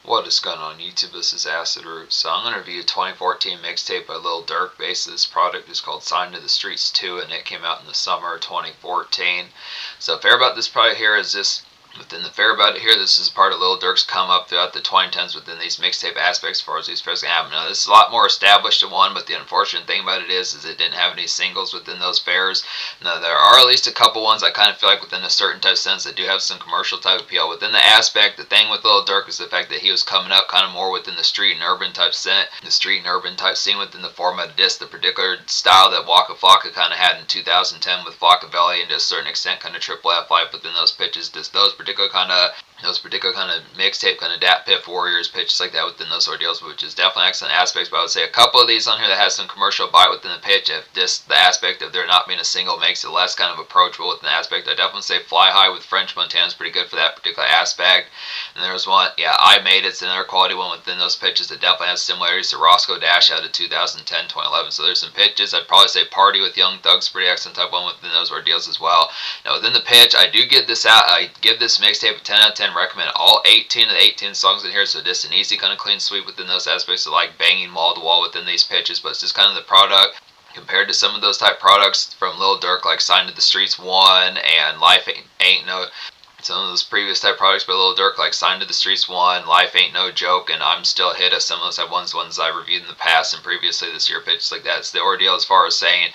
What is going on YouTube? This is Acid Root. So I'm going to review a 2014 mixtape by Lil Durk. Basically, this product is called Signed to the Streets 2, and it came out in the summer of 2014. So fair about this product here is this. Within the fair about it here, this is part of Lil Durk's come up throughout the 2010s within these mixtape aspects as far as these fairs can happen. Now, this is a lot more established than one, but the unfortunate thing about it is it didn't have any singles within those fairs. Now, there are at least a couple ones I kind of feel like within a certain type of sense that do have some commercial type appeal. Within the aspect, the thing with Lil Durk is the fact that he was coming up kind of more within the street and urban type scene within the format of this, the particular style that Waka Flocka kind of had in 2010 with Flockavelli, and to a certain extent kind of Triple F life within those pitches, just those particular kind of mixtape kind of Dat Piff Warriors pitches like that within those ordeals, which is definitely excellent aspects. But I would say a couple of these on here that has some commercial bite within the pitch, if the aspect of there not being a single makes it less kind of approachable within the aspect, I definitely say Fly High with French Montana is pretty good for that particular aspect. And there's one, I Made It's another quality one within those pitches that definitely has similarities to Roscoe Dash out of 2010-2011. So there's some pitches. I'd probably say Party with Young Thug's pretty excellent type one within those ordeals as well. Now within the pitch, I do give this out. I give this mixtape a 10 out of 10. Recommend all 18 of the 18 songs in here. So just an easy kind of clean sweep within those aspects of like banging wall to wall within these pitches. But it's just kind of the product compared to some of those type products from Lil Durk, like Signed to the Streets 1 and Life Ain't No. Some of those previous type products by Lil Durk, like Signed to the Streets 1, Life Ain't No Joke, and I'm Still a Hit, as some of those ones I reviewed in the past and previously this year, pitches like that. It's the ordeal as far as saying,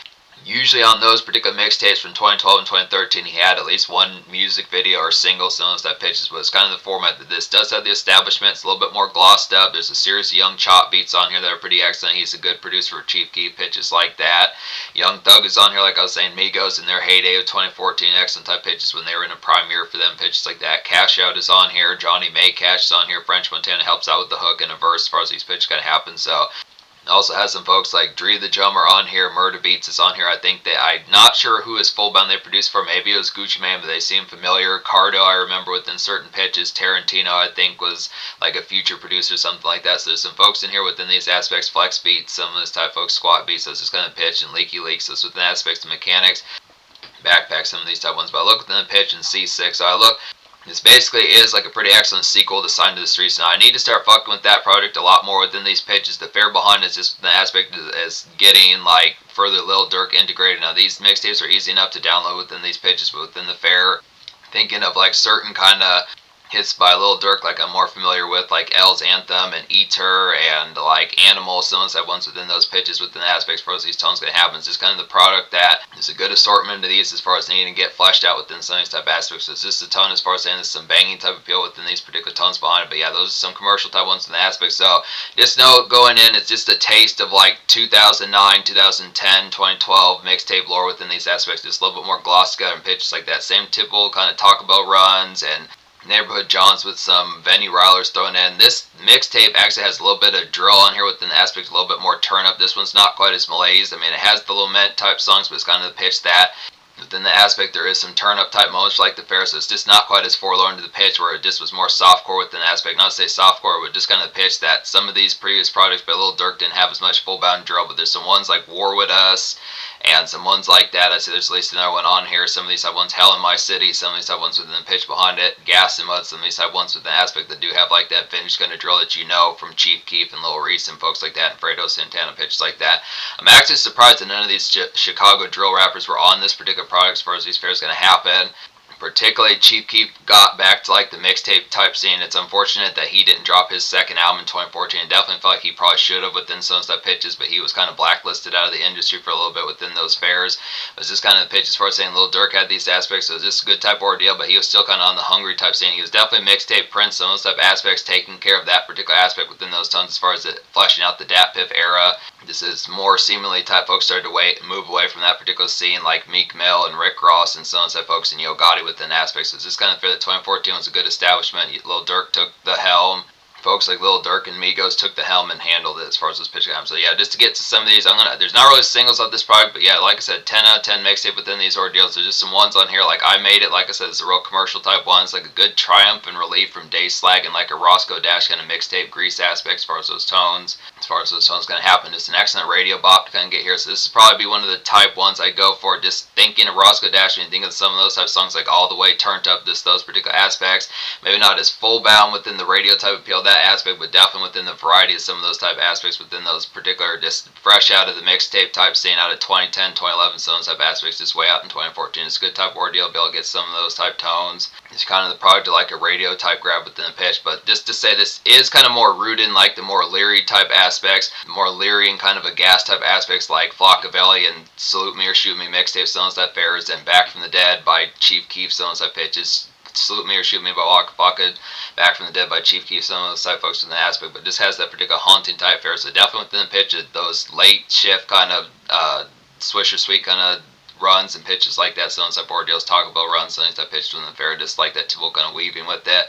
usually on those particular mixtapes from 2012 and 2013, he had at least one music video or single, some of those type pitches, but it's kind of the format that this does have the establishment. It's a little bit more glossed up. There's a series of Young Chop beats on here that are pretty excellent. He's a good producer for Chief Keef, pitches like that. Young Thug is on here, like I was saying, Migos in their heyday of 2014, excellent type pitches when they were in a premiere for them, pitches like that. Cash Out is on here. Johnny May Cash is on here. French Montana helps out with the hook and a verse as far as these pitches kind of happen. So it also has some folks like Dree the Drummer on here. Murder Beats is on here. I think that I'm not sure who his full band they produced for. Maybe it was Gucci Mane, but they seem familiar. Cardo, I remember within certain pitches. Tarantino, I think, was like a future producer, something like that. So there's some folks in here within these aspects. Flex Beats, some of this type of folks. Squat Beats, so it's just kind of pitch, and Leaky Leaks, so it's within aspects of mechanics. Backpack, some of these type ones. But I look within the pitch and C6. So I look. This basically is like a pretty excellent sequel to Signed to the Streets. Now, I need to start fucking with that project a lot more within these pitches. The fair behind is just the aspect is getting like further Lil Durk integrated. Now, these mixtapes are easy enough to download within these pitches, but within the fair, thinking of like certain kind of hits by Lil Durk, like I'm more familiar with, like L's Anthem and Eater and like Animal, some of those ones within those pitches, within the aspects for these tones going to happen. It's just kind of the product that is a good assortment of these as far as needing to get fleshed out within some of these type aspects. So it's just a tone as far as saying there's some banging type appeal within these particular tones behind it. But yeah, those are some commercial type ones in the aspects. So just know going in, it's just a taste of like 2009, 2010, 2012 mixtape lore within these aspects. Just a little bit more gloss together and pitches like that. Same typical kind of Taco Bell runs and Neighborhood Johns with some Venny Rilers thrown in. This mixtape actually has a little bit of drill on here within the aspects, a little bit more turn up. This one's not quite as malaise. I mean, it has the lament type songs, but it's kind of the pitch that within the aspect there is some turn up type moments like the fair, so it's just not quite as forlorn to the pitch where it just was more softcore within the aspect. Not to say softcore, but just kind of the pitch that some of these previous projects by Lil Durk didn't have as much full bound drill, but there's some ones like War With Us and some ones like that. I see there's at least another one on here. Some of these have ones, Hell in My City, some of these have ones within the pitch behind it, Gas and Mud, some of these have ones within the aspect that do have like that vintage kind of drill that you know from Chief Keef and Lil Reese and folks like that, and Fredo Santana pitches like that. I'm actually surprised that none of these Chicago drill rappers were on this particular product as far as these fairs going to happen. Particularly Chief Keef got back to like the mixtape type scene. It's unfortunate that he didn't drop his second album in 2014. Definitely felt like he probably should have within some of those pitches, but he was kind of blacklisted out of the industry for a little bit within those fairs. It was just kind of the pitch as far as saying Lil Durk had these aspects, so it was just a good type of ordeal, but he was still kind of on the hungry type scene. He was definitely mixtape Prince, some of those type aspects, taking care of that particular aspect within those tones as far as it fleshing out the Dat Piff era. This is more seemingly type folks started to move away from that particular scene, like Meek Mill and Rick Ross and some of those type folks and Yo Gotti within aspects. So it's just kind of fair that 2014 was a good establishment. Lil Durk took the helm. Folks like Lil Durk and Migos took the helm and handled it as far as this pitch comes. So yeah, just to get to some of these, there's not really singles of this product, but yeah, like I said, 10 out of 10 mixtape within these ordeals. There's just some ones on here, like I Made It, like I said, it's a real commercial type one. It's like a good triumph and relief from Day Slag and like a Roscoe Dash kind of mixtape grease aspect as far as those tones. As far as those tones going to happen, it's an excellent radio bop to kind of get here. So this is probably be one of the type ones I go for. Just thinking of Roscoe Dash and you think of some of those type of songs like All the Way Turned Up, those particular aspects. Maybe not as full bound within the radio type appeal that aspect, but definitely within the variety of some of those type aspects within those particular, just fresh out of the mixtape type scene out of 2010, 2011, some of those type aspects just way out in 2014. It's a good type ordeal to be able to get some of those type tones. It's kind of the product of like a radio type grab within the pitch, but just to say this is kind of more rooted in like the more leery type aspects, more leery and kind of a gas type aspects like Flockavelli and Salute Me or Shoot Me mixtape, some of those type fairs, and Back from the Dead by Chief Keef, some of those type pitches. Salute Me or Shoot Me by Waka Flocka, Back from the Dead by Chief Keef, some of those type folks in the aspect, but just has that particular haunting type fare. So definitely within the pitch, those late shift kind of Swisher Sweet kind of runs and pitches like that, some of those type ordeals, Taco Bell runs, some of these type pitches within the fair, just like that typical kind of weaving with that,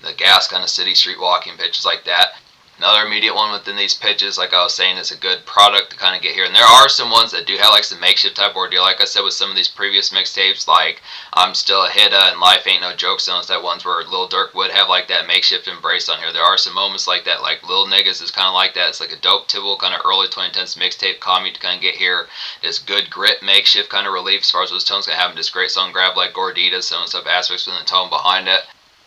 the gas kind of city street walking pitches like that. Another immediate one within these pitches, like I was saying, is a good product to kind of get here. And there are some ones that do have like some makeshift type ordeal. Like I said with some of these previous mixtapes, like I'm Still a Hitta and Life Ain't No Joke, some of those ones where Lil Durk would have like that makeshift embrace on here. There are some moments like that, like Lil Niggas is kind of like that. It's like a dope typical kind of early 2010s mixtape commute to kind of get here. This good grit makeshift kind of relief as far as those tones can have. This great song grab like Gordita, some of those aspects within the tone behind it.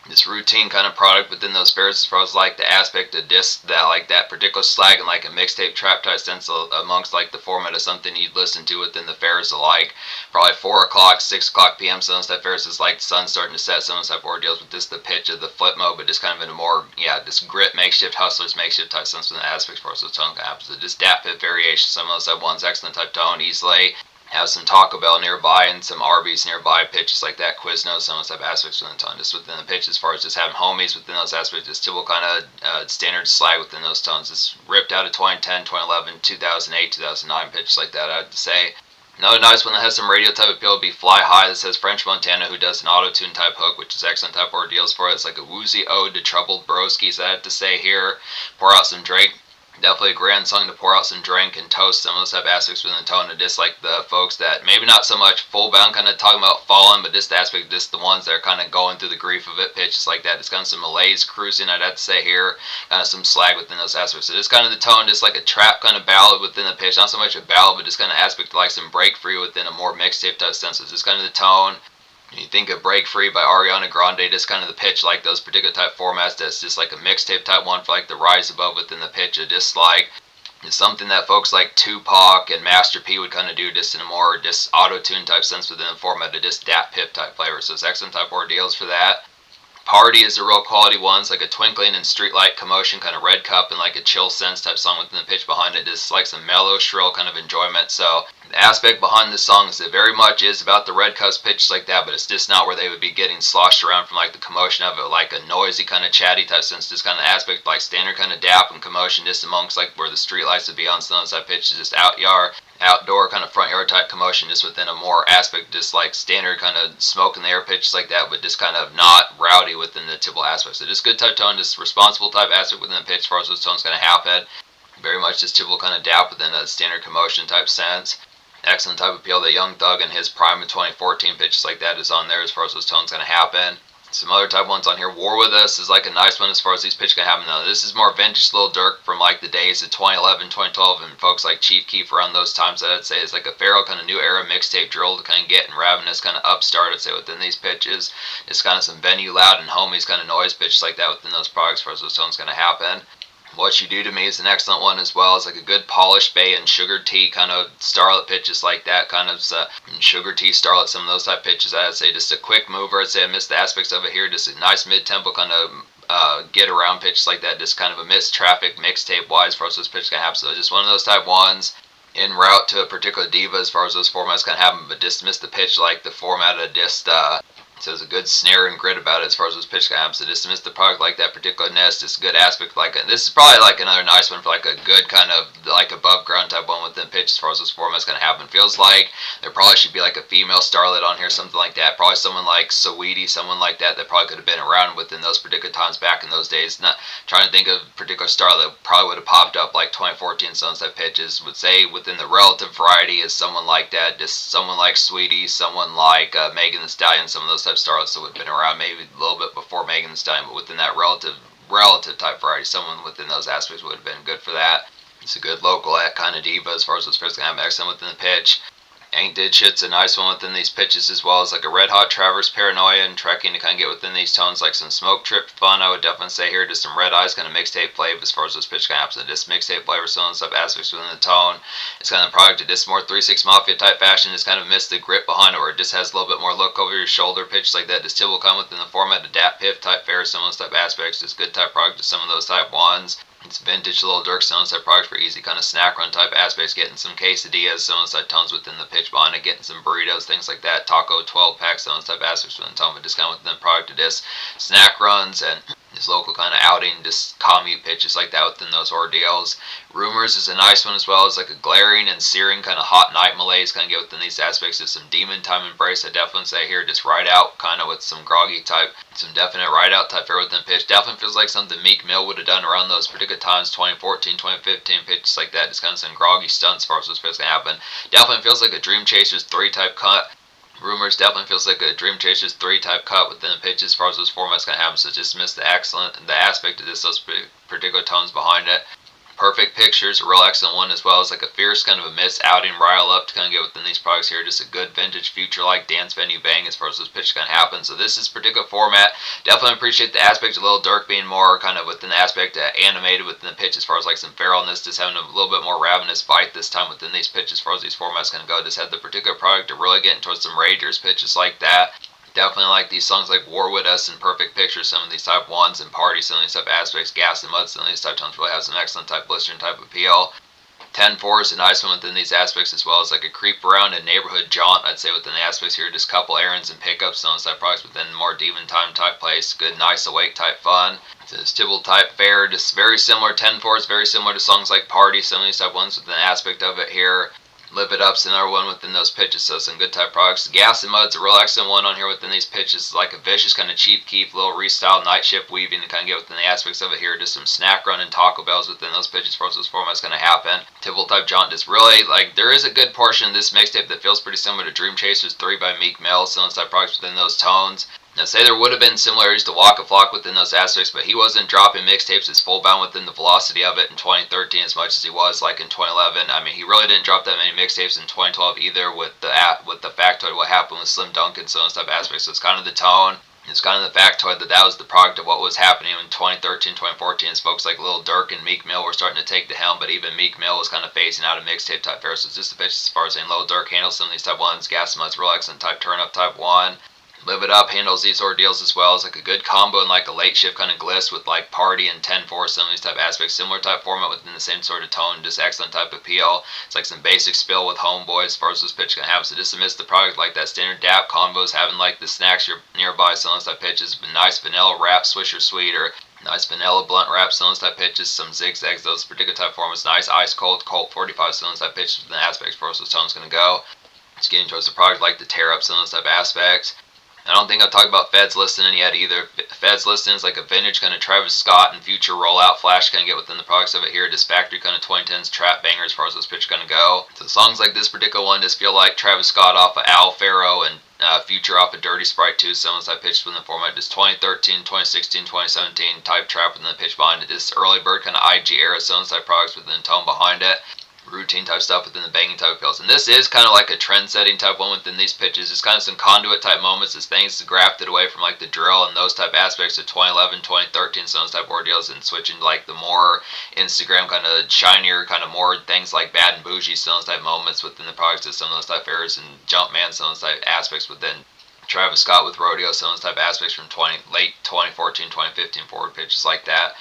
This routine kind of product within those fairs as far as like the aspect of disc that like that particular slag and like a mixtape trap type sense amongst like the format of something you'd listen to within the fairs of like probably 4 o'clock, 6 o'clock p.m. Some of those type fairs is like the sun starting to set, some of those type ordeals with just the pitch of the flip mode, but just kind of in a more, this grit makeshift hustlers makeshift type sense with the aspects for us. So tone happens. So just dap hit variation, some of those type ones, excellent type tone, easily. Have some Taco Bell nearby and some Arby's nearby, pitches like that, Quiznos, some of those type aspects within the tone, just within the pitch as far as just having homies within those aspects, just typical kind of standard slag within those tones. It's ripped out of 2010, 2011, 2008, 2009, pitches like that, I have to say. Another nice one that has some radio type appeal would be Fly High, that says French Montana, who does an auto-tune type hook, which is excellent type ordeals for it. It's like a woozy ode to troubled broskies, I have to say here. Pour out some Drake. Definitely a grand song to pour out some drink and toast some of those type aspects within the tone to just like the folks that maybe not so much full bound kind of talking about falling, but just the aspect, just the ones that are kind of going through the grief of it, pitches like that. It's kind of some malaise cruising, I'd have to say here, kind of some slag within those aspects. So just kind of the tone, just like a trap kind of ballad within the pitch, not so much a ballad, but just kind of aspect like some break free within a more mixtape type sense. So just kind of the tone. You think of Break Free by Ariana Grande, just kind of the pitch, like those particular type formats, that's just like a mixtape type one for like the rise above within the pitch, of just like it's something that folks like Tupac and Master P would kind of do just in a more just auto-tune type sense within the format of just dat pip type flavor. So it's excellent type ordeals for that. Party is a real quality one. It's like a twinkling and streetlight commotion, kind of red cup and like a chill sense type song within the pitch behind it. Just like some mellow, shrill kind of enjoyment. So the aspect behind this song is it very much is about the red cups pitches like that, but it's just not where they would be getting sloshed around from like the commotion of it, like a noisy kind of chatty type sense. Just kind of aspect like standard kind of dap and commotion just amongst like where the streetlights would be on some of those type pitches, just outdoor kind of front yard type commotion, just within a more aspect, just like standard kind of smoke in the air pitches like that, but just kind of not rowdy within the typical aspect. So just good type tone, just responsible type aspect within the pitch as far as those tones going to happen. Very much just typical kind of dap within a standard commotion type sense. Excellent type appeal that Young Thug in his prime of 2014 pitches like that is on there as far as those tones going to happen. Some other type ones on here. War With Us is like a nice one as far as these pitches can happen. Now this is more vintage Lil Durk from like the days of 2011, 2012, and folks like Chief Keef around those times. That I'd say is like a Pharaoh kind of new era mixtape drill to kind of get and Ravenous kind of upstart, I'd say, within these pitches. It's kind of some venue loud and homies kind of noise pitches like that within those products as far as those tones going to happen. What You Do to Me is an excellent one as well. It's like a good polished bay and sugar tea kind of starlet pitches like that, kind of sugar tea starlet, some of those type pitches. I'd say just a quick mover. I'd say I missed the aspects of it here. Just a nice mid-tempo kind of get around pitches like that. Just kind of a missed traffic mixtape wise for us those pitches can happen. So just one of those type ones. En route to a particular diva as far as those formats can happen, but just miss the pitch like the format of just so there's a good snare and grit about it as far as those pitch can happen. So just to miss the product like that particular nest, just a good aspect like it. This is probably like another nice one for like a good kind of like above ground type one within pitch as far as those formats can happen. Feels like there probably should be like a female starlet on here, something like that. Probably someone like Saweetie, someone like that probably could have been around within those particular times back in those days. Not trying to think of a particular starlet that probably would have popped up like 2014 sunset pitches. Would say within the relative variety is someone like that, just someone like Sweetie, someone like Megan Thee Stallion, some of those type starlets that would have been around maybe a little bit before Megan Thee Stallion, but within that relative type variety, someone within those aspects would have been good for that. It's a good local kind of diva as far as those first can have excellent within the pitch. Ain't Did Shit's a nice one within these pitches, as well as like a Red Hot Traverse Paranoia and Trekking to kind of get within these tones, like some Smoke Trip fun. I would definitely say here, just some Red Eyes kind of mixtape flavor as far as those pitch kind of happens. This mixtape flavor, so and stuff aspects within the tone. It's kind of the product of this more 3-6 Mafia type fashion. Just kind of missed the grip behind it, where it just has a little bit more look over your shoulder pitch like that. This tip will come within the format of Dat Piff type fair, some of those type aspects. Just good type product to some of those type ones. It's vintage Lil Durk sounds type product for easy kind of snack run type aspects, getting some quesadillas, some of those type tones within the pitch behind it, getting some burritos, things like that, taco 12 packs, some of those type aspects within the tone, but just kind of within the product of this snack runs and this local kind of outing, just commute pitches like that within those ordeals. Rumors is a nice one, as well as like a glaring and searing kind of hot night malaise, kind of get within these aspects of some demon time embrace. I definitely say here, just ride out kind of with some groggy type, some definite ride out type fair within the pitch. Definitely feels like something Meek Mill would have done around those particular times, 2014, 2015 pitches like that. Just kind of some groggy stunts as far as what's supposed to happen. Definitely feels like a Dreamchasers 3 type cut. Rumors definitely feels like a Dreamchasers 3 type cut within the pitch as far as those formats can happen. So just miss the aspect of this, those particular tones behind it. Perfect Pictures, a real excellent one, as well as like a fierce kind of a miss outing rile up to kind of get within these products here. Just a good vintage future like dance venue bang as far as those pitches can happen. So this is particular format. Definitely appreciate the aspect of Lil Durk being more kind of within the aspect animated within the pitch as far as like some feralness, just having a little bit more ravenous bite this time within these pitches as far as these formats can go. Just had the particular product to really get towards some ragers pitches like that. Definitely like these songs like War With Us and Perfect Pictures, some of these type ones, and Party, some of these type aspects, Gas and Mud, some of these type tones really have some excellent type blistering type appeal. 10-4 is a nice one within these aspects, as well as like a creep around a neighborhood jaunt, I'd say within the aspects here, just couple errands and pickups, some of those type products within more demon time type place, good nice awake type fun. It's Tibble type fair, just very similar. 10-4 is very similar to songs like Party, some of these type ones within the aspect of it here. Live It Up's another one within those pitches, so some good type products. Gas and Mud's a real excellent one on here within these pitches, like a vicious kind of Chief Keef, little restyle night shift weaving to kind of get within the aspects of it here. Just some snack run and Taco Bells within those pitches for those formats going to happen. Tibble type jaunt, just really like there is a good portion of this mixtape that feels pretty similar to Dreamchasers 3 by Meek Mill, some of those type products within those tones. Now, say there would have been similarities to Waka Flocka within those aspects, but he wasn't dropping mixtapes as full bound within the velocity of it in 2013 as much as he was like in 2011. I mean, he really didn't drop that many mixtapes in 2012 either, with the factoid what happened with Slim Duncan, so and stuff aspects. So it's kind of the tone. It's kind of the factoid that was the product of what was happening in 2013, 2014. As folks like Lil Durk and Meek Mill were starting to take the helm, but even Meek Mill was kind of phasing out of mixtape type fairs. So it's just a bitch as far as saying Lil Durk handles some of these type ones. Gas Mud's real excellent type turn up type one. Live It Up handles these ordeals as well as like a good combo and like a late shift kind of gliss with like Party and 10-4, some of these type aspects, similar type format within the same sort of tone, just excellent type appeal. It's like some basic spill with Homeboy as far as this pitch can have. So just to miss the product like that standard DAP combos, having like the snacks you're nearby, some of those type pitches, but nice vanilla wrap, Swisher Sweet, or nice vanilla blunt wrap, some of those type pitches, some zigzags, those particular type formats, nice ice cold, Colt 45, some of those type pitches within the aspects for us those tones going to go. It's getting towards the product like the tear up, some of those type aspects. I don't think I've talked about Feds Listening yet either. Feds Listening is like a vintage kind of Travis Scott and Future rollout flash kind of get within the products of it here. Just factory kind of 2010s trap banger as far as this pitch going to go. So songs like this particular one just feel like Travis Scott off of Al Pharaoh and Future off of Dirty Sprite 2. Some of those I pitched within the format. Just 2013, 2016, 2017 type trap within the pitch behind it. This early bird kind of IG era. Some of those type products within the tone behind it. Routine type stuff within the banging type of pills. And this is kind of like a trend setting type one within these pitches. It's kind of some conduit type moments as things grafted away from like the drill and those type aspects of 2011, 2013, some of those type ordeals, and switching to like the more Instagram kind of shinier, kind of more things like Bad and Bougie, some of those type moments within the products of some of those type errors, and Jumpman, some of those type aspects within Travis Scott with Rodeo, some of those type aspects from late 2014, 2015 forward pitches like that.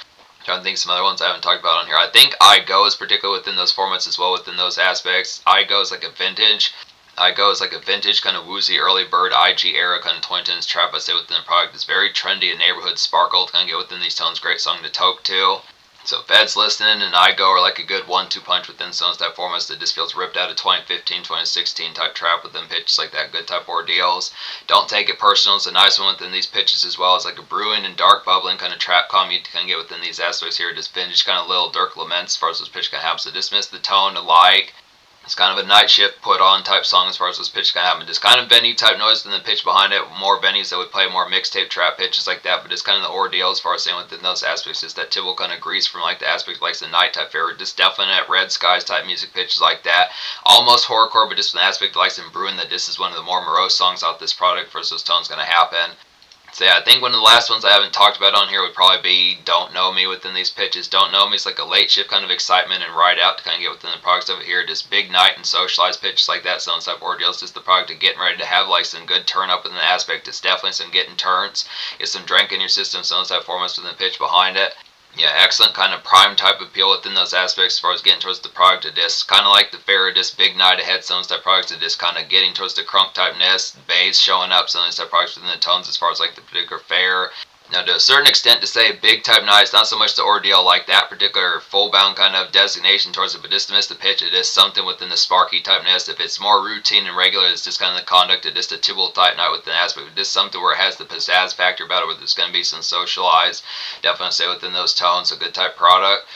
Trying to think some other ones I haven't talked about on here. I think I Go is particularly within those formats as well, within those aspects. I Go is like a vintage kind of woozy early bird IG era kind of 2010s trap, I say, within the product. It's very trendy and neighborhood sparkle to kind of get within these tones. Great song to toke to. So Feds Listening and I Go are like a good 1-2 punch within some of those type formats that just feels ripped out of 2015, 2016 type trap within pitches like that. Good type ordeals. Don't Take It Personal is a nice one within these pitches as well as like a brewing and dark bubbling kind of trap calm you can get within these aspects here. Just vintage kind of Lil Durk laments as far as this pitch can have. So dismiss the tone to like. It's kind of a night shift put on type song as far as this pitch kind of happen. Just kind of Benny type noise than the pitch behind it. More Bennies that would play more mixtape trap pitches like that, but it's kind of the ordeal as far as saying within those aspects is that typical kind of grease from like the aspect like the night type favorite. Just definite red skies type music pitches like that. Almost horrorcore, but just an aspect like some brewing that this is one of the more morose songs off this product for those tones going to happen. So yeah, I think one of the last ones I haven't talked about on here would probably be Don't Know Me within these pitches. Don't Know Me is like a late shift kind of excitement and ride out to kind of get within the products of it here. Just big night and socialized pitches like that. Some type of ordeals. Just the product of getting ready to have like some good turn up in the aspect. It's definitely some getting turns. Get some drink in your system. Some type of formats within the pitch behind it. Yeah, excellent kind of prime type appeal within those aspects as far as getting towards the product of this. Kind of like the fair, this big night ahead, some of those type products of this kind of getting towards the crunk typeness, bass showing up, some of those type products within the tones as far as like the particular fair. Now, to a certain extent, to say big type night, it's not so much the ordeal like that particular full bound kind of designation towards it, but just to miss the pitch, it is something within the sparky typeness. If it's more routine and regular, it's just kind of the conduct of just a typical type night within the aspect. But just something where it has the pizzazz factor about it, where there's going to be some socialized, definitely say within those tones, a good type product.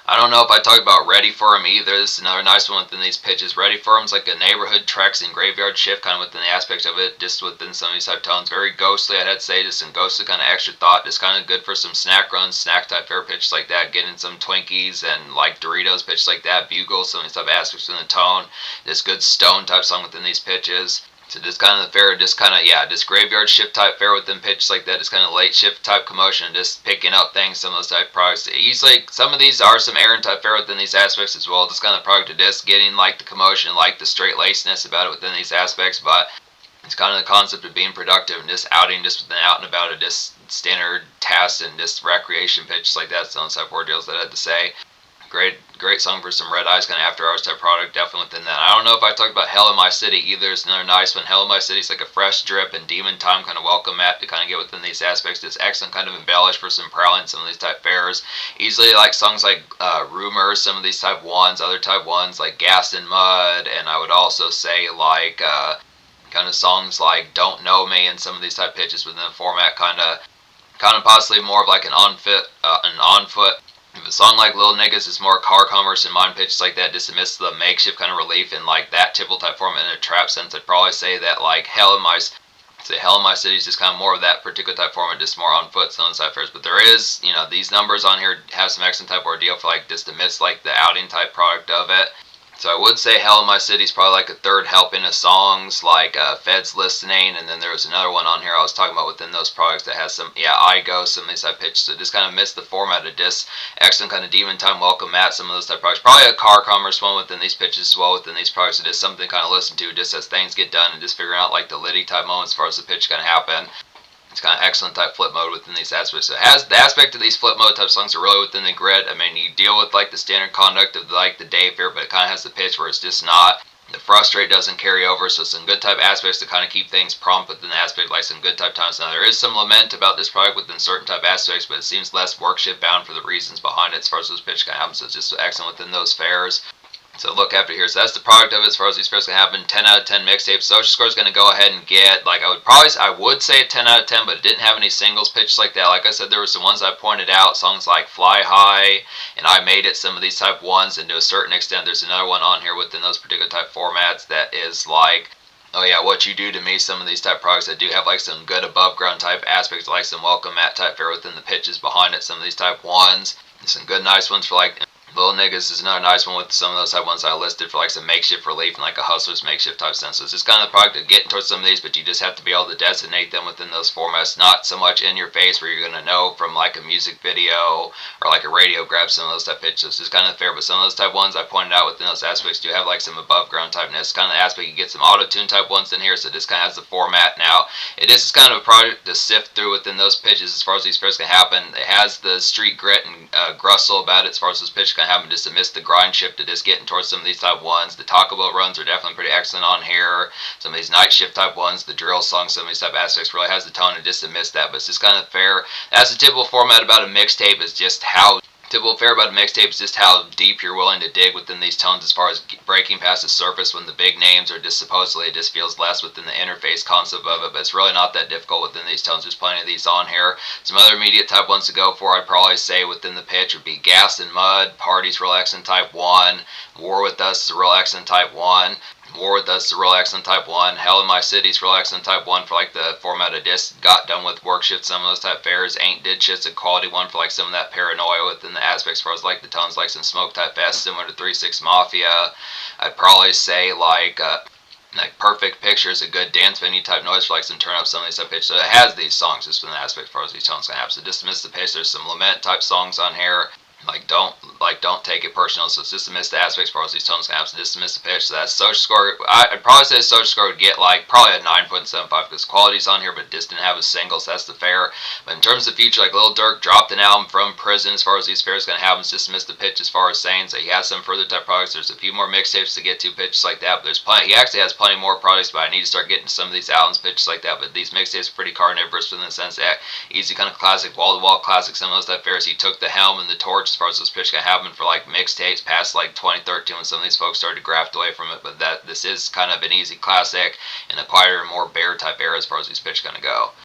I don't know if I talked about Ready For 'em either. This is another nice one within these pitches. Ready For 'em's like a neighborhood treks and graveyard shift kind of within the aspect of it, just within some of these type tones. Very ghostly, I'd say, just some ghostly kind of extra thought. Just kind of good for some snack runs, snack type fair pitches like that. Getting some Twinkies and like Doritos pitches like that. Bugles, some of these type aspects in the tone. Just good stone type song within these pitches. So just kind of the fair, just kind of, yeah, just graveyard shift type fair with them pitches like that. Just kind of late shift type commotion, just picking up things, some of those type products. Easily, some of these are some errand type fair within these aspects as well. Just kind of product of just getting like the commotion, like the straight lacedness about it within these aspects. But it's kind of the concept of being productive and just outing, just within out and about it, just standard tasks and just recreation pitches like that. Some type of ordeals that I had to say. Great song for some red eyes kind of after hours type product, definitely within that. I don't know if I talked about Hell in My City either. It's another nice one. Hell in My City is like a fresh drip and demon time kind of welcome mat to kind of get within these aspects. It's excellent kind of embellished for some prowling, some of these type fairs. Easily like songs like Rumor, some of these type ones, other type ones like Gas and Mud, and I would also say like kind of songs like Don't Know Me and some of these type pitches within the format kind of possibly more of like an on foot. If a song like Lil Niggas is more car commerce and mind pitches like that, just to miss the makeshift kind of relief in like that typical type form in a trap sense, I'd probably say that like Hell in My City is just kind of more of that particular type format, just more on foot, some type fairs. But there is, these numbers on here have some excellent type ordeal for like just to miss like the outing type product of it. So I would say Hell in My City is probably like a third helping of songs like Feds Listening, and then there was another one on here I was talking about within those products that has some, I Go, some of these type pitches. So just kind of missed the format of this excellent kind of Demon Time Welcome Mat, some of those type products. Probably a car commerce one within these pitches as well within these products. So just something kind of listen to just as things get done and just figuring out like the Liddy type moments as far as the pitch kind of happen. It's kind of excellent type flip mode within these aspects. So it has the aspect of these flip mode type songs are really within the grid. I mean, you deal with like the standard conduct of like the day fair, but it kind of has the pitch where it's just not. The frustrate doesn't carry over, so some good type aspects to kind of keep things prompt within the aspect, like some good type times. Now there is some lament about this product within certain type aspects, but it seems less workship bound for the reasons behind it as far as those pitch kind of happen. So it's just excellent within those fairs. So look after here. So that's the product of it as far as these fairs can happen. 10 out of 10 mixtape. Social score is going to go ahead and get, like I would say a 10 out of 10, but it didn't have any singles pitched like that. Like I said, there were some ones I pointed out, songs like Fly High, and I Made It, some of these type ones, and to a certain extent, there's another one on here within those particular type formats that is like, oh yeah, What You Do To Me, some of these type products that do have like some good above ground type aspects, like some welcome mat type fair within the pitches behind it, some of these type ones, and some good nice ones for like Lil Niggas is another nice one with some of those type ones I listed for like some makeshift relief and like a hustler's makeshift type sense. So it's just kind of the product of getting towards some of these, but you just have to be able to designate them within those formats, not so much in your face where you're going to know from like a music video or like a radio grab some of those type pitches. It's just kind of fair, but some of those type ones I pointed out within those aspects do have like some above ground typeness. It's kind of the aspect you get some auto tune type ones in here, so this kind of has the format now. It is kind of a product to sift through within those pitches as far as these fairs can happen. It has the street grit and grustle about it as far as those pitches can happen, just to miss the grind shift to just getting towards some of these type ones. The Taco Bell runs are definitely pretty excellent on here. Some of these night shift type ones, the drill songs, some of these type aspects really has the tone and just to miss that, but it's just kind of fair. That's the typical format about a mixtape, is just how typical fair about a mixtape is just how deep you're willing to dig within these tones as far as breaking past the surface when the big names are just supposedly it just feels less within the interface concept of it, but it's really not that difficult within these tones. There's plenty of these on here. Some other immediate type ones to go for, I'd probably say within the pitch would be Gas and Mud, Parties Real Accent Type 1, War With Us is a Real Accent Type 1, War With Us, the Real Accent Type 1, Hell in My City's Real Accent Type 1 for like the format of disc, Got Done With Work Shift, some of those type fairs, Ain't Did Shit's a quality one for like some of that paranoia within the aspects as far as like the tones, like some Smoke Type Fest, similar to 3-6 Mafia. I'd probably say like Perfect Picture is a good dance venue type noise for like some turn up, some of these type pitch. So it has these songs just from the aspect as far as these tones can have. So just to miss the pitch, there's some lament type songs on here. Don't take it personal. So it's just to miss the aspects as far as these tones can have. So just to miss the pitch. So that's social score. I'd probably say social score would get like probably a 9.75 because quality's on here, but it just didn't have a single. So that's the fair. But in terms of the future, like Lil Durk dropped an album from prison as far as these fairs gonna have. It's just to miss the pitch as far as saying. So he has some further type products. There's a few more mixtapes to get to, pitches like that. But there's plenty. He actually has plenty more products, but I need to start getting some of these albums, pitches like that. But these mixtapes are pretty carnivorous in the sense that easy kind of classic, wall to wall classic. Some of those type fairs. He took the helm and the torch as far as those pitches can happen for like mixtapes past like 2013 when some of these folks started to graft away from it. But this is kind of an easy classic in the quieter, more bare type era as far as these pitches gonna go.